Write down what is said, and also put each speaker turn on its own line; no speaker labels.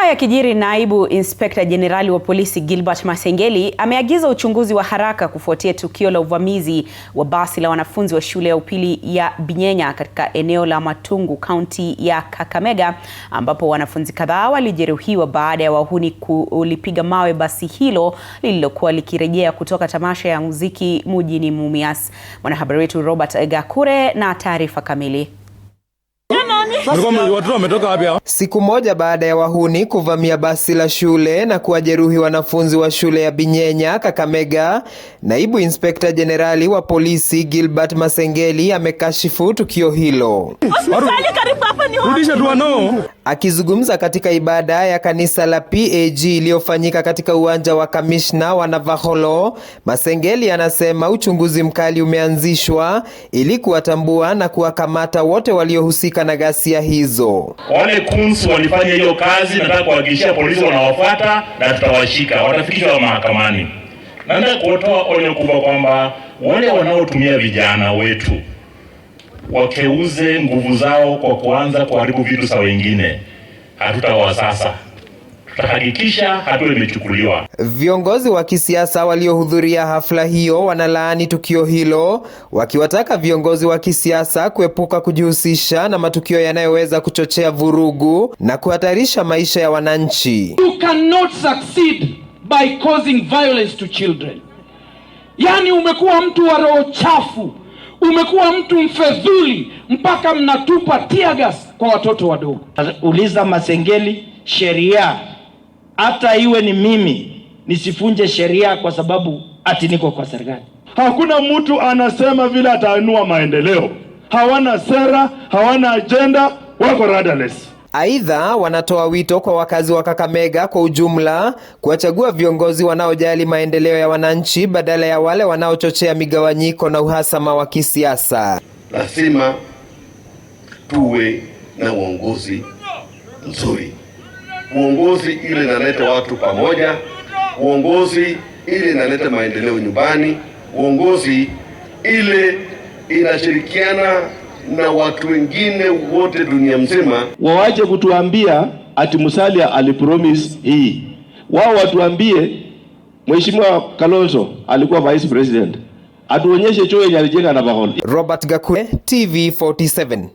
Haya yakijiri, naibu inspekta jenerali wa polisi Gilbert Masengeli ameagiza uchunguzi wa haraka kufuatia tukio la uvamizi wa basi la wanafunzi wa shule ya upili ya Binyenya katika eneo la Matungu, kaunti ya Kakamega, ambapo wanafunzi kadhaa walijeruhiwa baada ya wahuni kulipiga mawe basi hilo lililokuwa likirejea kutoka tamasha ya muziki mjini Mumias. Mwanahabari wetu Robert Gakure na taarifa kamili.
Siku moja baada ya wahuni kuvamia basi la shule na kuwajeruhi wanafunzi wa shule ya Binyenya, Kakamega, naibu inspekta jenerali wa polisi Gilbert Masengeli amekashifu tukio hilo. Akizungumza katika ibada ya kanisa la PAG iliyofanyika katika uwanja wa kamishna wa Navaholo, Masengeli anasema uchunguzi mkali umeanzishwa ili kuwatambua na kuwakamata wote waliohusika na ghasia hizo.
Wale kunsu walifanya hiyo kazi, nataka kuhakikishia polisi wanawafuata na tutawashika, watafikishwa mahakamani. Nataka kutoa onyo kubwa kwamba wale wanaotumia vijana wetu wakeuze nguvu zao kwa kuanza kuharibu vitu za wengine, hatutawasasa. Tutahakikisha hatua imechukuliwa.
Viongozi wa kisiasa waliohudhuria hafla hiyo wanalaani tukio hilo, wakiwataka viongozi wa kisiasa kuepuka kujihusisha na matukio yanayoweza kuchochea vurugu na kuhatarisha maisha ya wananchi.
You cannot succeed by causing violence to children. Yani umekuwa mtu wa roho chafu, umekuwa mtu mfedhuli mpaka mnatupa tear gas kwa watoto wadogo.
Uliza Masengeli, sheria hata iwe ni mimi nisifunje sheria kwa sababu ati niko kwa serikali.
Hakuna mtu anasema vile atainua maendeleo. Hawana sera, hawana agenda, wako rudderless.
Aidha, wanatoa wito kwa wakazi wa Kakamega kwa ujumla kuwachagua viongozi wanaojali maendeleo ya wananchi badala ya wale wanaochochea migawanyiko na uhasama wa kisiasa.
Lazima tuwe na uongozi mzuri. Uongozi ile inaleta watu pamoja, uongozi ile inaleta maendeleo nyumbani, uongozi ile inashirikiana na watu wengine wote dunia mzima.
Waache kutuambia ati Musalia alipromise hii. Wao watuambie Mheshimiwa Kalonzo alikuwa vice president. Atuonyeshe choo yenye alijenga na Bahol.
Robert Gakure, TV 47.